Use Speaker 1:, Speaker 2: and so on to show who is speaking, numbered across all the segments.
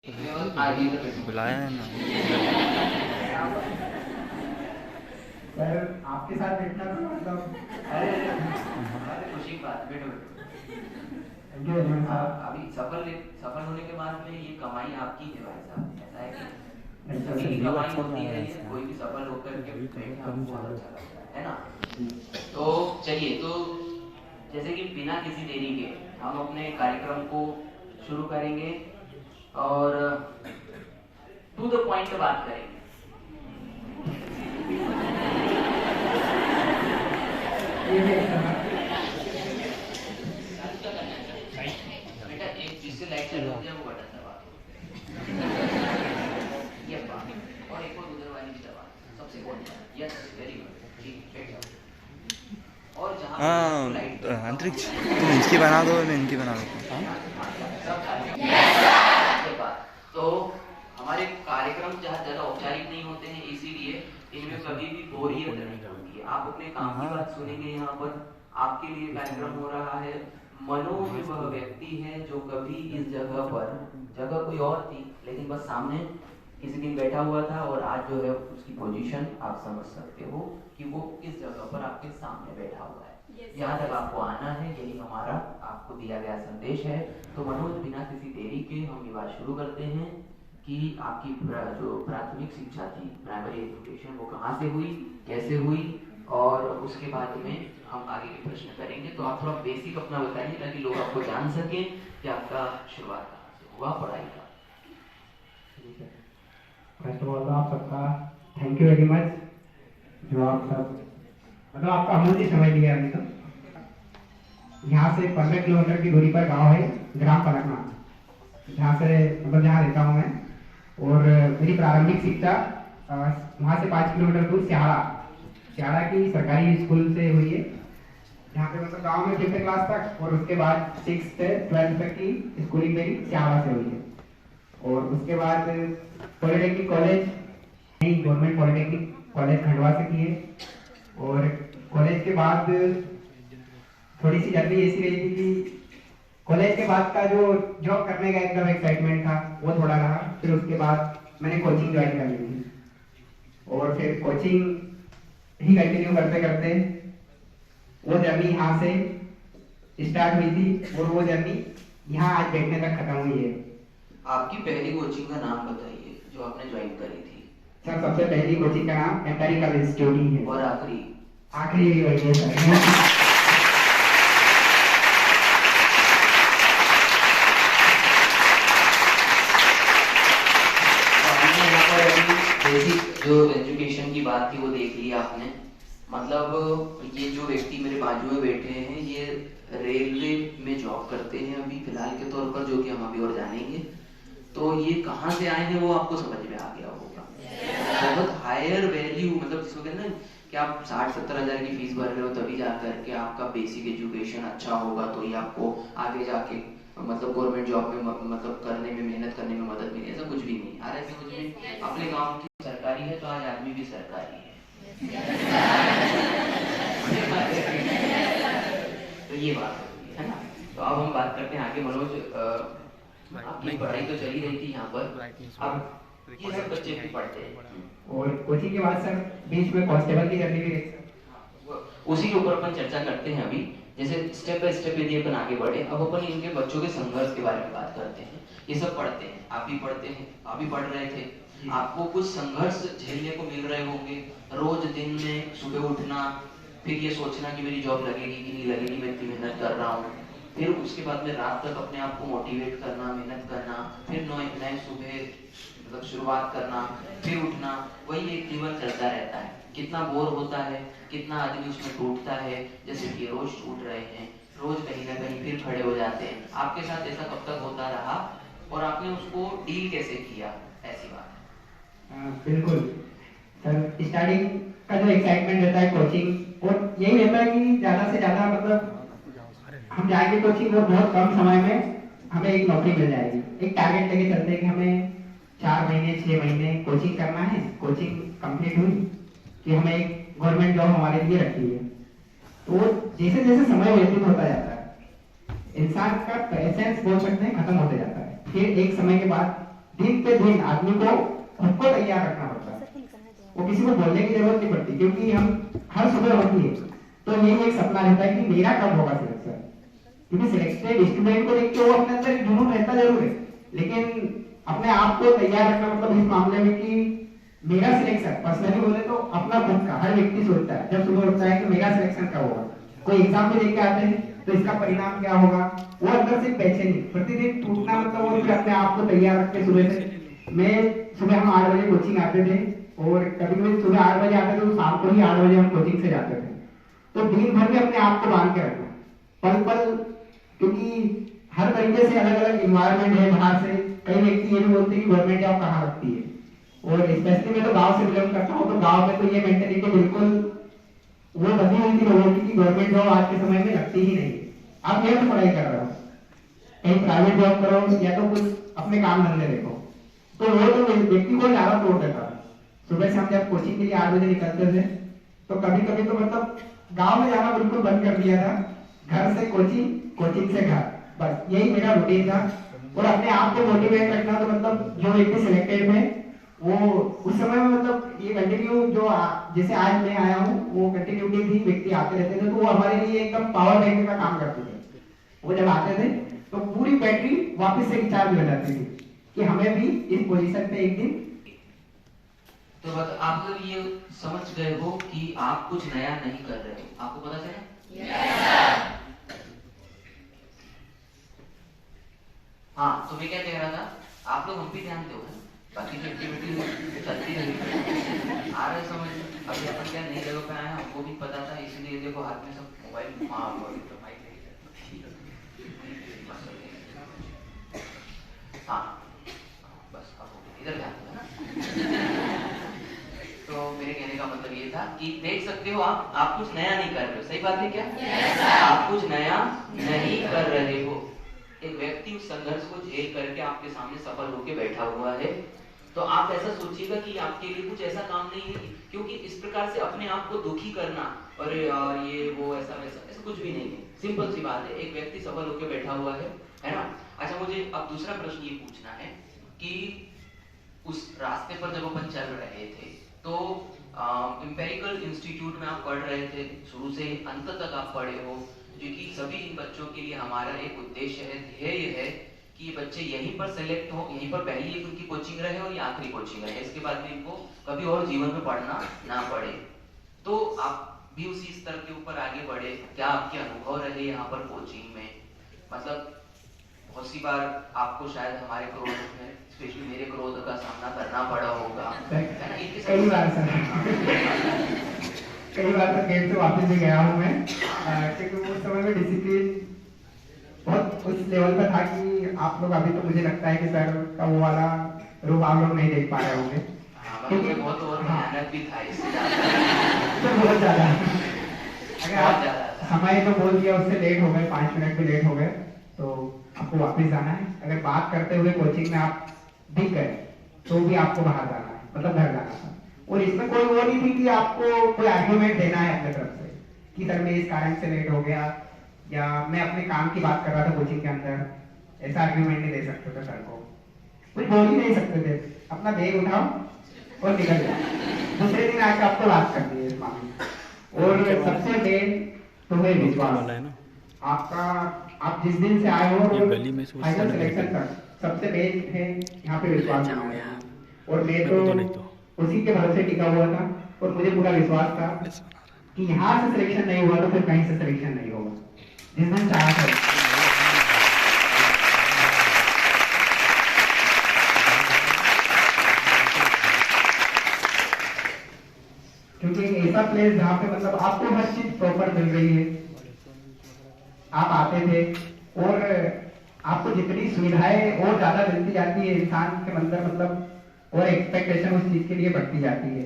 Speaker 1: बुलाया है ना
Speaker 2: सर, आपके साथ बैठना तो मतलब
Speaker 3: अरे खुशी की बात, बैठो
Speaker 2: थैंक यू वेरी मच
Speaker 3: हाँ,
Speaker 2: साहब।
Speaker 3: अभी सफल होने के बाद में ये कमाई आपकी है भाई साहब, ऐसा है कि
Speaker 2: थैंक यू
Speaker 3: सभी
Speaker 2: सर।
Speaker 3: की
Speaker 1: व्यू
Speaker 3: कमाई
Speaker 1: अच्छा
Speaker 3: होती
Speaker 1: जा रहा
Speaker 3: है,
Speaker 1: है
Speaker 3: ये
Speaker 1: इसका।
Speaker 3: कोई भी सफल होकर के
Speaker 1: अभी
Speaker 3: बैठे
Speaker 1: कम
Speaker 3: हमको बहुत
Speaker 1: चालू
Speaker 3: अच्छा लगता है ना। तो चलिए, तो जैसे कि बिना किसी देरी के हम अपने कार्यक्रम को शुरू करेंगे और टू द पॉइंट बात करेंगे।
Speaker 2: ये भी अच्छा था।
Speaker 3: बेटा एक जिससे लाइट चालू हो जाए वो बटन दबा दो, ये बात, और एक और उधर वाली भी दबा, सबसे कौन यस वेरी गुड, ठीक बैठ जाओ। और जहाँ
Speaker 1: हाँ
Speaker 3: लाइट
Speaker 1: अंतरिक्ष तुम इनकी बना दो, मैं इनकी बना देता हूँ।
Speaker 3: ये बात तो हमारे कार्यक्रम जहाँ ज़्यादा औपचारिक नहीं होते हैं, इसीलिए इनमें कभी भी बोरियत नहीं होती है। आप अपने काम की बात सुनेंगे, यहाँ पर आपके लिए कार्यक्रम हो रहा है। मनोज वह व्यक्ति है जो कभी इस जगह पर, जगह कोई और थी लेकिन बस सामने किसी दिन बैठा हुआ था, और आज जो है उसकी पोजीशन आप समझ सकते हो कि वो किस जगह पर आपके सामने बैठा हुआ है। यहाँ तक आपको आना है, यही हमारा आपको दिया गया संदेश है। तो मनोज, बिना किसी देरी के हम ये बात शुरू करते हैं कि आपकी जो प्राथमिक शिक्षा थी, प्राइमरी एजुकेशन, वो कहाँ से हुई, कैसे हुई, और उसके बाद में हम आगे के प्रश्न करेंगे। तो आप थोड़ा बेसिक अपना बताइए ताकि लोग आपको जान सकें कि आपका शुरुआत कहाँ से हुआ पढ़ाई का।
Speaker 2: फर्स्ट ऑफ ऑल तो आप सबका थैंक यू वेरी मच, जो आप सब मतलब आपका अमूल्य समय दिया अभी तक। यहाँ से 15 किलोमीटर की दूरी पर गांव है ग्राम पलकना, जहाँ से मतलब जहाँ रहता हूँ मैं। और मेरी प्रारंभिक शिक्षा वहाँ से 5 किलोमीटर दूर सियाड़ा की सरकारी स्कूल से हुई है, जहाँ पे मतलब गांव में 5th क्लास तक, और उसके बाद 6th से 12th तक की स्कूलिंग मेरी सियाड़ा से हुई है। और उसके बाद पॉलिटेक्निक कॉलेज नहीं, गवर्नमेंट पॉलिटेक्निक कॉलेज खंडवा से की है। और कॉलेज के बाद थोड़ी सी जर्नी ऐसी रही थी कि कॉलेज के बाद का जो जॉब करने का एकदम एक्साइटमेंट था वो थोड़ा रहा। फिर उसके बाद मैंने कोचिंग ज्वाइन कर ली थी, और फिर कोचिंग ही कंटिन्यू करते करते वो जर्नी यहाँ से स्टार्ट हुई थी, और वो जर्नी यहाँ आज बैठने तक खत्म हुई है।
Speaker 3: आपकी पहली कोचिंग का नाम बताइए जो आपने ज्वाइन करी थी।
Speaker 2: सर, सबसे पहली कोचिंग का नाम एम्पेरिकल इंस्टीट्यूट ही है।
Speaker 3: और आखिरी
Speaker 2: आखिरी भी वही है सर।
Speaker 3: बेसिक जो एजुकेशन की बात थी वो देख ली आपने। मतलब ये जो व्यक्ति मेरे बाजू में बैठे हैं, ये रेलवे में जॉब करते हैं अभी फिलहाल के तौर पर, जो कि हम अभी और जानेंगे। तो ये कहाँ से आए हैं वो आपको समझ में आ गया होगा। बहुत हायर वैल्यू, मतलब जिसको कहते हैं ना कि आप 60-70 हज़ार की फीस भर रहे हो तभी जा करके आपका बेसिक एजुकेशन अच्छा होगा, तो ये आपको आगे जाके मतलब गवर्नमेंट जॉब में मतलब करने में, मेहनत करने में मदद मिली, ऐसा कुछ भी नहीं। आ रहा है समझ में? अपने गांव की सरकारी है तो आज आदमी भी सरकारी है। तो ये बात है ना। तो अब हम बात करते हैं आगे। मनोज, आपकी पढ़ाई तो चली रही थी यहाँ पर, अब ये सब बच्चे भी पढ़ते हैं।
Speaker 2: और कोचिंग के बाद सर बीच में कांस्टेबल की जर्नी भी रही।
Speaker 3: उसी के ऊपर अपन चर्चा करते हैं अभी। जैसे स्टेप बाय स्टेप यदि अपन आगे बढ़े, अब अपन इनके बच्चों के संघर्ष के बारे में बात करते हैं। ये सब पढ़ते हैं, आप भी पढ़ते हैं, आप भी पढ़ रहे थे, आपको कुछ संघर्ष झेलने को मिल रहे होंगे। रोज दिन में सुबह उठना, फिर ये सोचना कि मेरी जॉब लगेगी कि नहीं लगेगी, मैं इतनी मेहनत कर रहा हूँ, फिर उसके बाद में रात तक अपने आप को मोटिवेट करना, मेहनत करना, फिर नए सुबह मतलब शुरुआत करना, फिर उठना, वही एक जीवन चलता रहता है। कितना बोर होता है, कितना आदमी उसमें टूटता है, जैसे कि रोज टूट रहे हैं, रोज कहीं ना कहीं फिर खड़े हो जाते हैं। आपके साथ ऐसा कब तक होता रहा और आपने उसको डील कैसे किया, ऐसी बात है।
Speaker 2: बिल्कुल सर, स्टार्टिंग का जो एक्साइटमेंट रहता है कोचिंग, और यही रहता है कि ज्यादा से ज्यादा मतलब हम जाएंगे कोचिंग और बहुत कम समय में हमें एक नौकरी मिल जाएगी। एक टारगेट लेके चलते हैं कि हमें 4 महीने 6 महीने कोचिंग करना है। कोचिंग कंप्लीट हुई कि हमें एक गवर्नमेंट जॉब हमारे लिए रखी है। तो जैसे जैसे समय व्यतीत होता जाता है, इंसान का पेशेंस बोल सकते हैं खत्म होते जाता है। फिर एक समय के बाद दिन पे दिन आदमी को खुद को तैयार रखना पड़ता है। वो किसी को बोलने की जरूरत नहीं पड़ती, क्योंकि हम हर सुबह होती है तो यही एक सपना रहता है कि मेरा कब होगा सिलेक्शन। क्योंकि सिलेक्टेड स्टूडेंट को देख के वो अपने अंदर जुनून रहता जरूर है, लेकिन अपने आप को तैयार रखना मतलब इस मामले में कि मेरा सिलेक्शन पर्सनली बोले तो अपना खुद का हर व्यक्ति सोचता है जब सुबह उठता है कि मेरा सिलेक्शन कब होगा। कोई एग्जाम में देख के आते हैं तो इसका परिणाम क्या होगा, वो अंदर से बेचैनी प्रतिदिन टूटना, मतलब वो अपने आप को तैयार रख के सुबह से। मैं सुबह हम 8 बजे कोचिंग आते थे और कभी कभी सुबह 8 बजे आते थे तो शाम को ही 8 बजे हम कोचिंग से जाते थे। तो दिन भर में अपने आप को बांध के रखना पल पल, क्योंकि हर तरीके से अलग अलग इन्वायरमेंट है बाहर से। कई व्यक्ति ये भी बोलते हैं कि गवर्नमेंट जॉब कहाँ लगती है, और स्पेशली मैं तो गांव से बिलोंग करता हूँ, तो गांव में तो ये मेंटेलिटी बिल्कुल वो बनी हुई थी लोगों की कि गवर्नमेंट जॉब आज के समय में लगती ही नहीं। आप ये तो पढ़ाई कर रहे हो, कहीं प्राइवेट जॉब करो या तो कुछ अपने काम धंधे देखो, तो वो तो व्यक्ति को ज्यादा तोड़ देता है। सुबह से हम जब कोचिंग के लिए 8 बजे निकलते थे तो कभी कभी तो मतलब गांव में जाना बिल्कुल बंद कर दिया था। घर से कोचिंग, कोचिंग से घर, बस यही मेरा रूटीन था। और अपने आप को मोटिवेट रखना, तो मतलब जो व्यक्ति सिलेक्टेड है वो उस समय में मतलब ये कंटिन्यू जो जैसे आज मैं आया हूँ वो कंटिन्यूटी थी, व्यक्ति आते रहते थे तो वो हमारे लिए एकदम पावर बैंक का काम करते थे। वो जब आते थे तो पूरी बैटरी वापस से रिचार्ज हो जाती थी कि हमें भी इस पोजीशन पे एक दिन।
Speaker 3: तो बस आप लोग ये समझ गए हो कि आप कुछ नया नहीं कर रहे हो, आपको पता चला? yes! हाँ, तो मैं क्या कह रहा था, आप लोग हम भी ध्यान दो, बाकी की एक्टिविटी चलती रहेगी। आ रहे समझ, अभी अपन क्या नई जगह पे आए हैं हमको भी पता था, इसलिए देखो हाथ में सब मोबाइल हाँ बस अब इधर ध्यान दो ना। तो मेरे कहने का मतलब ये था कि देख सकते हो आप कुछ नया नहीं कर रहे हो, सही बात है क्या? yes, आप कुछ नया नहीं कर रहे हो। एक व्यक्ति उस संघर्ष को झेल करके आपके सामने सफल होकर बैठा हुआ है, तो आप ऐसा सोचिएगा कि आपके लिए कुछ ऐसा काम नहीं है, क्योंकि इस प्रकार से अपने आप को दुखी करना और ये वो ऐसा वैसा ऐसा कुछ भी नहीं है। सिंपल सी बात है, एक व्यक्ति सफल होकर बैठा हुआ है ना। अच्छा, मुझे अब दूसरा प्रश्न ये पूछना है कि उस रास्ते पर जब अपन चल रहे थे तो एम्पिरिकल इंस्टीट्यूट में आप पढ़ रहे थे, शुरू से अंत तक आप पढ़े हो, जो कि सभी इन बच्चों के लिए हमारा एक उद्देश्य है, ध्येय है कि ये बच्चे यहीं पर सेलेक्ट हो, यहीं पर पहली एक उनकी कोचिंग रहे और ये आखिरी कोचिंग रहे, इसके बाद भी इनको कभी और जीवन में पढ़ना ना पड़े। तो आप भी उसी स्तर के ऊपर आगे बढ़े, क्या आपके अनुभव रहे यहाँ पर कोचिंग में? मतलब बहुत सी बार आपको शायद हमारे क्रोध में, स्पेशली मेरे क्रोध का सामना करना पड़ा होगा।
Speaker 2: कई बार तो गेट से वापस भी गया हूँ मैं, क्योंकि उस समय में डिसिप्लिन बहुत उस लेवल पर था कि आप लोग अभी तो मुझे लगता है कि सर का वो वाला रूप आप लोग नहीं देख पा रहे होंगे, क्योंकि बहुत और मेहनत भी था इससे तो बहुत ज्यादा। अगर आप समय तो बोल दिया उससे लेट हो गए, 5 मिनट भी लेट हो गए, तो आपको वापस जाना है। अगर बात करते हुए कोचिंग में आप दिख गए तो भी आपको बाहर जाना है, मतलब घर जाना था। और इसमें कोई वो नहीं थी कि आपको कोई आर्ग्यूमेंट देना है अपने तरफ से कि सर मैं इस कारण से लेट हो गया, या मैं अपने काम की बात कर रहा था कोचिंग के अंदर, ऐसा आर्ग्यूमेंट नहीं दे सकते थे सर को, कुछ बोल ही नहीं सकते थे। अपना बैग उठाओ और निकल जाओ, दूसरे दिन आके आपको बात करनी है इस मामले। और सबसे मेन तो है विश्वास आपका। आप जिस दिन से आए हो फाइनल सिलेक्शन तक सबसे मेन है यहाँ पे विश्वास। और मैं तो उसी के भरोसे टिका हुआ था और मुझे पूरा विश्वास था कि यहाँ से सिलेक्शन नहीं हुआ तो फिर कहीं से सिलेक्शन नहीं होगा, जिस दिन चाहा था। क्योंकि एक ऐसा प्लेस जहाँ पे मतलब आपको हर चीज प्रॉपर मिल रही है। आप आते थे और आपको जितनी सुविधाएं और ज्यादा मिलती जाती है, इंसान के अंदर मतलब और एक्सपेक्टेशन उस चीज के लिए बढ़ती जाती है।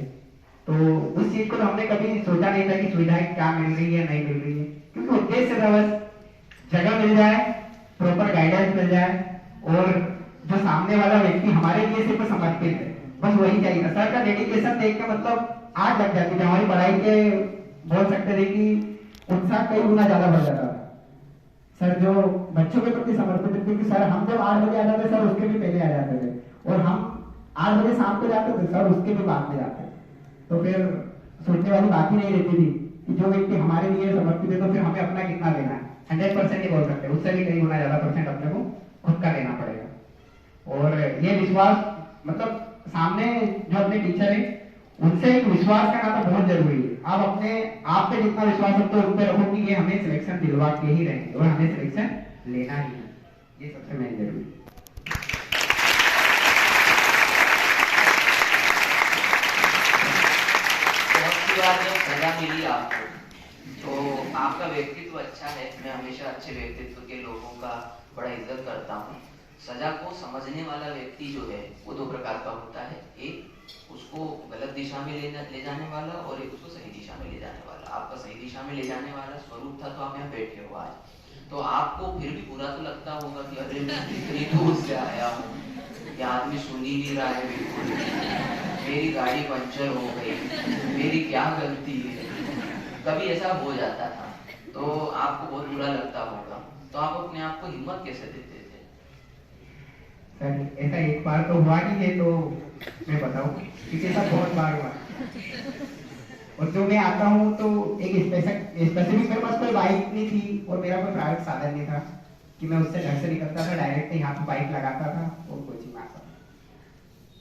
Speaker 2: तो उस चीज को तो हमने कभी सोचा नहीं था कि सुविधाएं क्या मिल रही है नहीं मिल रही है, क्योंकि उद्देश्य था बस जगह मिल जाए, प्रॉपर गाइडेंस मिल जाए, और जो सामने वाला व्यक्ति हमारे लिए सिर्फ समर्पित है, बस वही चाहिए। सर का डेडिकेशन देख के मतलब आग लग जाती थी हमारी पढ़ाई के, बोल सकते थे कि उत्साह कई गुना ज्यादा बढ़ जाता था। सर जो बच्चों के प्रति समर्पित थे, क्योंकि सर हम जब 8 बजे आ जाते सर उसके भी पहले आ जाते थे, और हम 8 बजे शाम को जाते थे, सर उसके भी बाद में जाते। तो फिर सोचने वाली बात ही नहीं रहती थी कि जो व्यक्ति हमारे लिए समर्पित है तो फिर हमें अपना कितना देना है। 100% ही बोल सकते हैं, उससे भी कई गुना ज्यादा परसेंट अपने को खुद का देना पड़ेगा। और ये विश्वास मतलब सामने जो अपने टीचर है उनसे एक विश्वास का नाता बहुत जरूरी है। आप अपने आप पे जितना विश्वास रखते हो उन पे रखो कि ये हमें सिलेक्शन दिलवा के ही रहेंगे और हमें सिलेक्शन लेना ही है, ये सबसे मेन जरूरी है।
Speaker 3: जब सजा मिली आपको तो आपका व्यक्तित्व अच्छा है। मैं हमेशा अच्छे व्यक्तित्व के लोगों का बड़ा इज्जत करता हूँ। सजा को समझने वाला व्यक्ति जो है वो 2 प्रकार का होता है, एक उसको गलत दिशा में ले जाने वाला और एक उसको सही दिशा में ले जाने वाला। आपका सही दिशा में ले जाने वाला स्वरूप था तो आप यहाँ बैठे हो आज, तो आपको फिर भी बुरा तो लगता होगा कि अरे मैं इतनी दूर से आया हूँ, ये आदमी सुन ही नहीं रहा है बिल्कुल, मेरी गाड़ी पंचर हो गई, मेरी क्या गलती है। कभी ऐसा हो जाता था तो आपको बहुत बुरा लगता होगा, तो आप अपने आप को हिम्मत कैसे देते थे?
Speaker 2: सर ऐसा एक बार तो हुआ ही है, तो मैं बताऊं क्योंकि ऐसा बहुत बार हुआ। और जो मैं आता हूँ तो एक स्पेसिफिक मेरे पास कोई बाइक नहीं थी और मेरा कोई प्राइवेट साधन नहीं था कि मैं उससे घर से निकलता था, डायरेक्ट यहाँ पे बाइक लगाता था और कोचिंग आता था।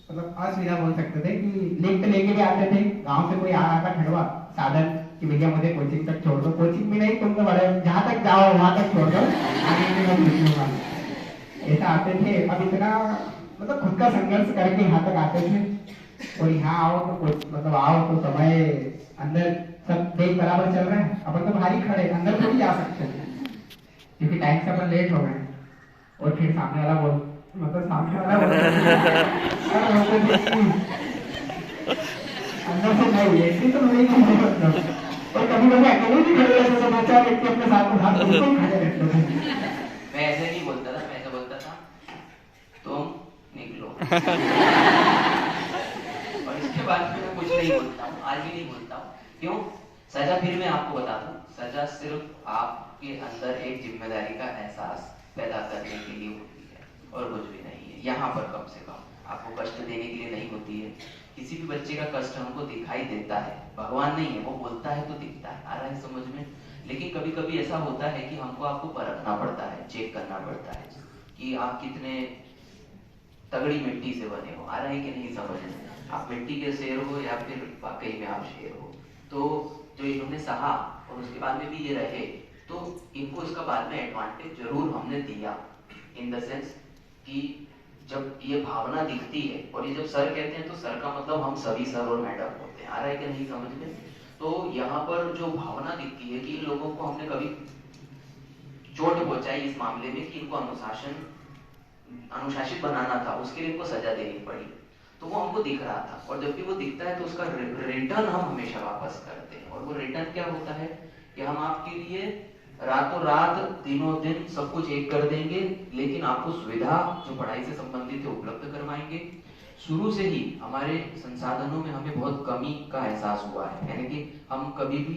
Speaker 2: मतलब असुविधा बोल सकते थे कि लिफ्ट लेके भी आते थे, गांव से कोई आ रहा था ठंडवा साधन कि भैया मुझे कोचिंग तक छोड़ दो, कोचिंग भी नहीं तुम तो बड़े जहाँ तक जाओ वहां तक छोड़ दो, आगे भी मैं निकलूंगा। ऐसा आते थे। अब इतना मतलब खुद का संघर्ष करके यहाँ तक आते थे और यहाँ आओ तो मतलब आओ तो समय अंदर सब देख बराबर चल रहा है, अपन तो बाहर ही खड़े अंदर थोड़ी जा सकते क्योंकि टाइम से अपन लेट हो गए। और फिर सामने वाला बोल मतलब सामने वाला अंदर से नहीं ऐसी तो नहीं मतलब। और कभी कभी अकेले भी खड़े रहते थे, 2-4 व्यक्ति अपने साथ में हाथ बिल्कुल खड़े रहते थे।
Speaker 3: मैं ऐसे नहीं बोलता था, मैं ऐसा बोलता था तुम निकलो और इसके बाद मैं कुछ नहीं बोलता हूँ, आज भी नहीं बोलता हूँ। क्यों? सजा फिर मैं आपको बता दूं, सजा सिर्फ आपके अंदर एक जिम्मेदारी का एहसास पैदा करने के लिए होती है और कुछ भी नहीं है। यहाँ पर कम से कम आपको कष्ट देने के लिए नहीं होती है। किसी भी बच्चे का कष्ट हमको दिखाई देता है, भगवान नहीं है, वो बोलता है तो दिखता है, आ रहा है समझ में। लेकिन कभी कभी ऐसा होता है कि हमको आपको परखना पड़ता है, चेक करना पड़ता है कि आप कितने तगड़ी मिट्टी से बने हो, आ रहा है कि नहीं समझ में। आप मिट्टी के शेर हो या फिर वाकई में आप शेर हो। तो जो इन्होंने सहा और उसके बाद में भी ये रहे, तो इनको इसका बाद में एडवांटेज जरूर हमने दिया, इन द सेंस कि जब ये भावना दिखती है और ये जब सर कहते हैं तो सर का मतलब हम सभी सर और मैडम होते हैं, आ रहा है कि नहीं समझ में। तो यहाँ पर जो भावना दिखती है कि इन लोगों को हमने कभी चोट पहुंचाई इस मामले में कि इनको अनुशासित बनाना था, उसके लिए इनको सजा देनी पड़ी, तो वो हमको दिख रहा था। और जब भी वो दिखता है तो उसका रिटर्न हम हमेशा वापस करते हैं। और वो रिटर्न क्या होता है कि हम आपके लिए रातों रात दिनों दिन सब कुछ एक कर देंगे, लेकिन आपको सुविधा जो पढ़ाई से संबंधित है उपलब्ध करवाएंगे। शुरू से ही हमारे संसाधनों में हमें बहुत कमी का एहसास हुआ है, यानी कि हम कभी भी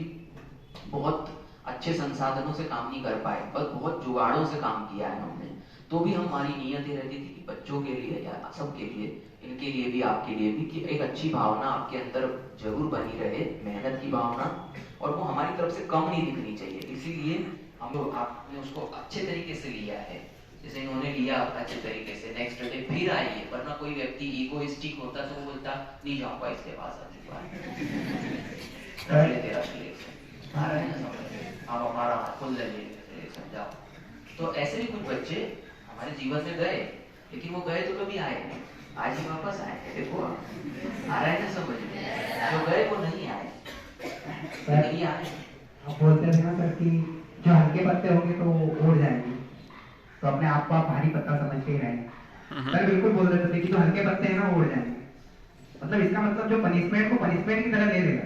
Speaker 3: बहुत अच्छे संसाधनों से काम नहीं कर पाए, बस बहुत जुगाड़ों से काम किया है हमने। तो भी हमारी नीयत ये रहती थी कि बच्चों के लिए या सबके लिए, इनके लिए भी आपके लिए भी, कि एक अच्छी भावना आपके अंदर जरूर बनी रहे, मेहनत की भावना, और वो हमारी तरफ से कम नहीं दिखनी चाहिए। इसीलिए हम आपने उसको अच्छे तरीके से लिया है, जैसे इन्होंने लिया अच्छे तरीके से। नेक्स्ट डे फिर आइए, वरना कोई व्यक्ति इगोइस्टिक होता तो वो बोलता नहीं जाऊंगा इसके पास अगली बार, तेरा सिलेक्शन आ रहा है ना समझ, आप हमारा फुल ले सिलेक्शन जाओ। तो ऐसे भी कुछ बच्चे हमारे जीवन में गए, लेकिन वो गए तो कभी आए नहीं, आज ही वापस आए। देखो आ रहा है ना समझ में, जो गए वो नहीं आए, नहीं आए।
Speaker 2: आप बोलते थे ना सर कि जो हल्के पत्ते होंगे तो उड़ जाएंगे, तो अपने आप को आप भारी पत्ता समझ के ही रहेंगे। सर बिल्कुल बोल देते थे कि जो हल्के पत्ते हैं ना वो उड़ जाएंगे, मतलब इसका मतलब जो पनिशमेंट को पनिशमेंट की तरह ले लेगा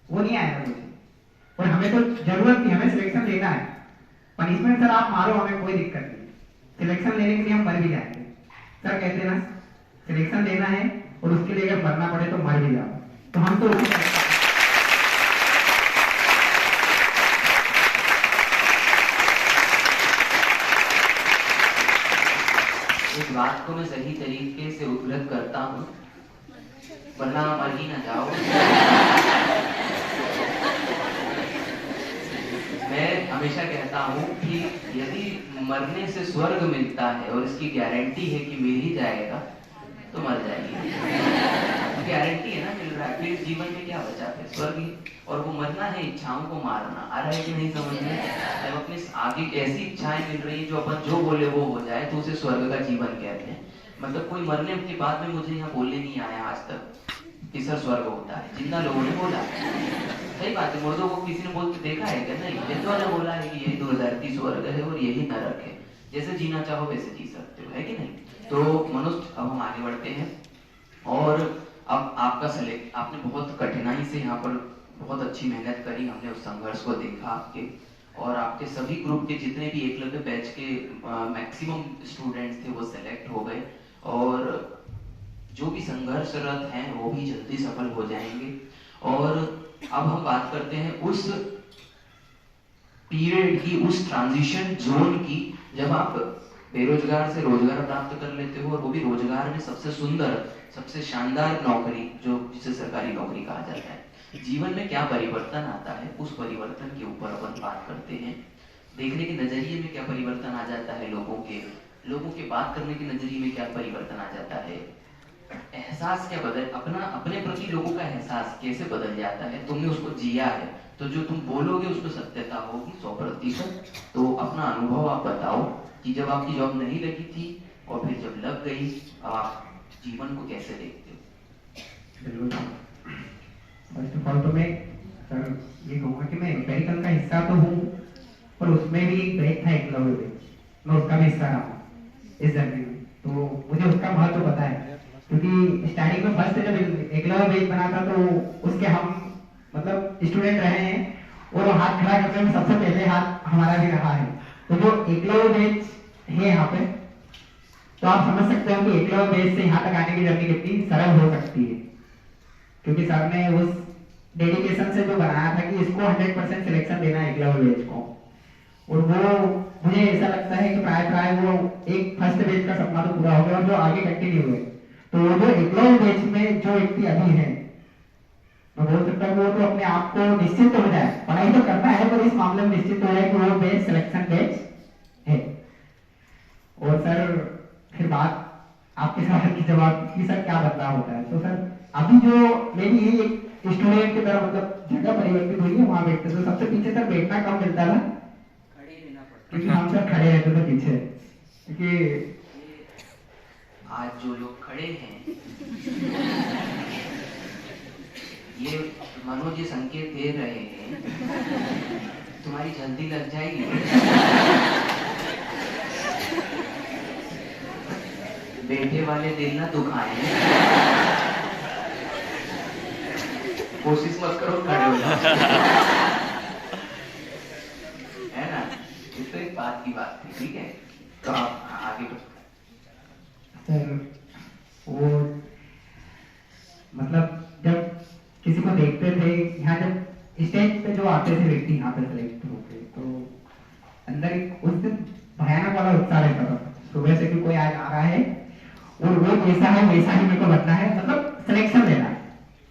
Speaker 2: वो नहीं आएगा मुझे। और हमें तो जरूरत थी, हमें सिलेक्शन लेना है। पनिशमेंट सर आप मारो हमें कोई दिक्कत नहीं, सिलेक्शन लेने के लिए हम मर भी जाएंगे। सर कहते ना सिलेक्शन लेना है और उसके लिए अगर मरना पड़े तो मर भी जाओ, तो हम तो
Speaker 3: एक बात बात को मैं सही तरीके से उपलब्ध करता हूँ, वरना मर ही ना जाओ। मैं हमेशा कहता हूँ कि यदि मरने से स्वर्ग मिलता है और इसकी गारंटी है कि मिल ही जाएगा, तो मर जाएगी। गारंटी है ना, मिल रहा है, फिर जीवन में क्या बचा है? स्वर्ग ही। और वो मरना है इच्छाओं को मारना। आ रहा है कि नहीं समझ में? जब अपनी आगे ऐसी इच्छाएं मिल रही है जो अपन जो बोले वो हो जाए, तो उसे स्वर्ग का जीवन कहते हैं। मतलब कोई मरने के बाद में मुझे यहाँ बोलने नहीं आया आज तक कि सर स्वर्ग होता है। जिंदा लोगों ने बोला, सही बात है। मुर्दों को किसी ने बोलते देखा है क्या? नहीं। जिंदों ने बोला है कि यही 2030 स्वर्ग है और यही नरक है, जैसे जीना चाहो वैसे जी सकते हो, है कि नहीं? तो मनुष्य, अब हम आगे बढ़ते हैं। और अब आपका सेलेक्ट, आपने बहुत कठिनाई से यहाँ पर बहुत अच्छी मेहनत करी, हमने उस संघर्ष को देखा आपके, और आपके सभी ग्रुप के जितने भी एकलव्य बैच के मैक्सिमम स्टूडेंट्स थे वो सेलेक्ट हो गए, और जो भी संघर्षरत हैं वो भी जल्दी सफल हो जाएंगे। और अब हम बात करते हैं उस पीरियड की, उस ट्रांजिशन जोन की, जब आप बेरोजगार से रोजगार प्राप्त कर लेते हो, और वो भी रोजगार में सबसे सुंदर, सबसे शानदार नौकरी, जो जिसे सरकारी नौकरी कहा जाता है। जीवन में क्या परिवर्तन आता है, उस परिवर्तन के ऊपर अपन बात करते हैं। देखने के नजरिए में क्या परिवर्तन आ जाता है, लोगों के बात करने के नजरिए में क्या परिवर्तन आ जाता है, एहसास क्या बदल, अपने प्रति लोगों का एहसास कैसे बदल जाता है। तुमने उसको जिया है, तो जो तुम बोलोगे उसमें सत्यता होगी 100%। तो अपना अनुभव आप बताओ कि जब आपकी जॉब नहीं लगी थी और फिर जब लग गई, अब आप जीवन को कैसे देखते हो?
Speaker 2: बिल्कुल। फर्स्ट ऑफ ऑल तो मैं सर ये कहूँगा कि मैं एम्पेरिकल का हिस्सा तो हूँ, पर उसमें भी एक बैच था एकलव्य बैच, मैं उसका भी हिस्सा रहा हूँ इस जर्नी में, तो मुझे उसका महत्व तो पता है। क्योंकि स्टार्टिंग में फर्स्ट जब एकलव्य बैच बना था तो उसके हम मतलब स्टूडेंट रहे हैं, और हाथ खड़ा करने में सबसे पहले हाथ हमारा भी रहा है। तो जो एकलव्य बैच है यहाँ पे, तो आप समझ सकते हो कि एकलव्य बैच से यहाँ तक आने की जर्नी कितनी सरल हो सकती है। क्योंकि सर ने उस डेडिकेशन से जो बनाया था कि इसको 100% सिलेक्शन देना है एकलव्य बैच को, और वो मुझे ऐसा लगता है कि प्राय वो एक फर्स्ट बैच का सपना तो पूरा हो गया, और जो आगे कंटिन्यू हुए, तो वो जो एकलव्य बैच में जो व्यक्ति अभी है, मैं बोल सकता हूँ वो तो अपने आप को निश्चित हो जाए, पढ़ाई तो करना है पर इस मामले में निश्चित हो जाए कि वो बैच सिलेक्शन बैच है। और सर फिर बात आपके सवाल की जवाब कि सर क्या बदलाव होता है, तो सर अभी जो मेरी यही एक स्टूडेंट की तरह मतलब जगह परिवर्तित हुई है, वहां बैठते तो सबसे पीछे सर बैठना कम मिलता था,
Speaker 3: खड़े रहना पड़ता,
Speaker 2: क्योंकि हम सर खड़े रहते थे पीछे। क्योंकि
Speaker 3: आज जो लोग खड़े हैं, ये मनोज जी संकेत दे रहे हैं, तुम्हारी जल्दी लग जाएगी। बैठे वाले दिल ना दुखाएं, कोशिश मत करो खड़े हो जाओ, है ना? ये तो एक बात की बात थी, ठीक है? तो आप आगे बढ़ो।
Speaker 2: सर वो मतलब जब किसी को देखते थे यहाँ, जब स्टेज पे जो आते थे व्यक्ति यहाँ पे सेलेक्ट होते, तो अंदर एक उस दिन भयानक वाला उत्साह रहता था सुबह से कि कोई आज आ रहा है और वो जैसा है वैसा ही मेरे को बनना है, मतलब सिलेक्शन लेना है,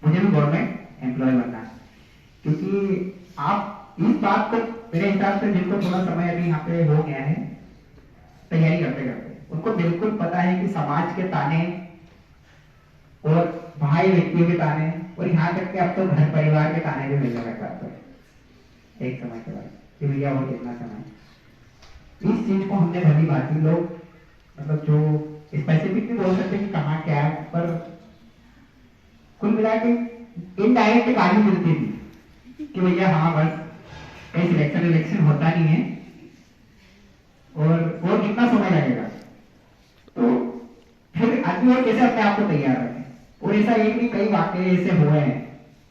Speaker 2: मुझे भी गवर्नमेंट एम्प्लॉय बनना है। क्योंकि आप इस बात को मेरे हिसाब से जिनको थोड़ा समय अभी यहाँ पे हो गया है तैयारी करते करते, उनको बिल्कुल पता है कि समाज के ताने और भाई व्यक्तियों के ताने, और यहाँ तक कि अब तो घर परिवार के ताने भी मिलने लग जाते हैं एक समय के बाद कि भैया वो कितना समय। इस चीज को हमने भली भांति लोग मतलब जो स्पेसिफिक भी बोल सकते कि कहाँ क्या है, पर कुल मिला के इनडायरेक्ट गाली मिलती थी कि भैया हाँ बस कहीं सिलेक्शन होता नहीं है और कितना समय लगेगा। तो फिर आदमी और कैसे अपने आप को तैयार रखे, और ऐसा एक नहीं कई वाक्य ऐसे हुए हैं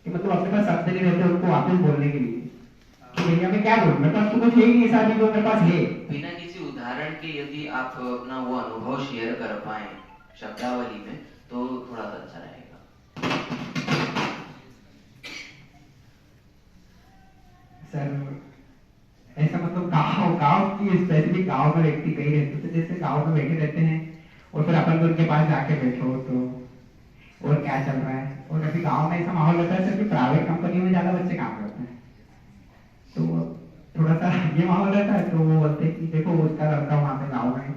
Speaker 2: कि मतलब अपने पास शब्द नहीं रहते उनको वापस बोलने के लिए कि भैया मैं क्या बोलूं, मेरे पास तो कुछ है ही नहीं ऐसा जो मेरे पास है।
Speaker 3: बिना किसी उदाहरण के यदि आप अपना वो अनुभव शेयर कर पाए शब्दावली में, तो थोड़ा सा अच्छा रहेगा।
Speaker 2: सर ऐसा मतलब गाँव की स्पेसिफिक गाँव में व्यक्ति कई रहते थे, जैसे गाँव में बैठे रहते हैं और फिर अपन उनके पास जाके बैठो तो और क्या चल रहा है। और अभी गांव में ऐसा माहौल होता है सर कि प्राइवेट कंपनियों में ज्यादा बच्चे काम करते हैं, तो थोड़ा सा ये माहौल रहता है। तो वो बोलते हैं कि देखो उसका लड़का वहाँ पे गाँव में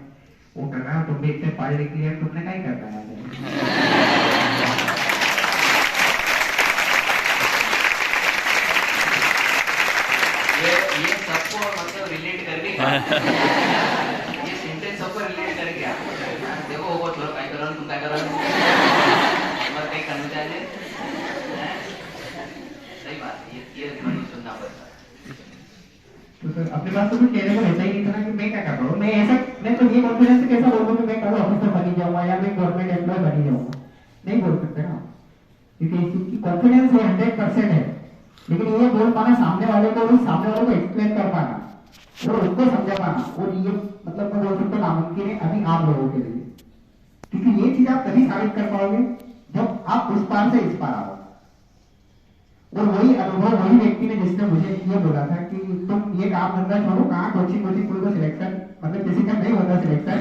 Speaker 2: वो कर रहा है, तुम भी इतने पढ़ लिख लिया, तुमने क्या ही करना है।
Speaker 3: ये सबको मतलब रिलेट करके ये सेंटेंस सबको रिलेट करके देखो वो छोरो काय करो तुम काय करो मत कहीं करना चाहिए। सही बात है, ये ध्वनि सुनना पड़ता है।
Speaker 2: तो सर अपने पास तो कुछ कहने को रहता ही नहीं था ना कि मैं क्या कर रहा हूँ। मैं तो ये कॉन्फिडेंस से कैसा बोलूँ कि मैं कल ऑफिसर बनी जाऊंगा या मैं गवर्नमेंट एम्प्लॉय बनी जाऊंगा, नहीं बोल सकते ना, क्योंकि इस चीज की कॉन्फिडेंस है 100% है। लेकिन ये बोल पाना सामने वाले को, सामने वाले को एक्सप्लेन कर पाना और उसको समझा पाना, और ये मतलब मैं बोल सकता हूँ नामुमकिन है अभी आप लोगों के लिए, क्योंकि ये चीज आप तभी साबित कर पाओगे जब आप उस पार से इस पार आओ। और वही अनुभव वही व्यक्ति ने जिसने मुझे ये बोला था कि तुम ये काम धंधा छोड़ो, कहाँ कोचिंग कोचिंग को सिलेक्शन मतलब किसी का नहीं होता सिलेक्शन,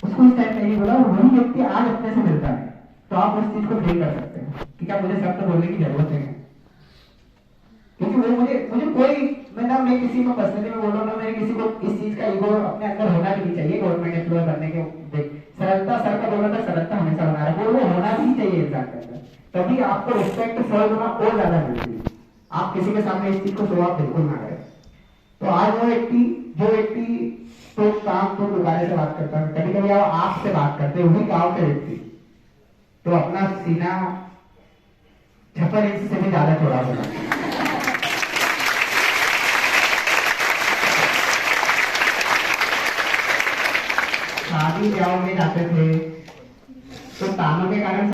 Speaker 2: उसको इस टाइम नहीं बोला, और वही व्यक्ति आज अपने से मिलता है। तो आप उस चीज को फील कर सकते हैं कि क्या मुझे शब्द बोलने की जरूरत है, क्योंकि वो मुझे कोई मैं किसी को पर्सनली में बोल रहा हूँ ना, मैं किसी को इस चीज का ईगो अपने अंदर होना भी नहीं चाहिए। गवर्नमेंट एम्प्लॉय बनने के सरलता, सर का बोलना था सरलता हमेशा बना रहा है, वो होना भी चाहिए इंसान के अंदर, तभी आपको रिस्पेक्ट सर होना और ज्यादा मिलती है। आप किसी के सामने इस चीज को शो ऑफ बिल्कुल ना करें। तो आज जो व्यक्ति तो काम तो दुकाने से बात करता है, कभी कभी आपसे बात करते हैं, वही गाँव के व्यक्ति तो अपना सीना 56 इंच से भी ज्यादा चौड़ा होना। शादी ब्याह में जाते थे तो तानों के कारण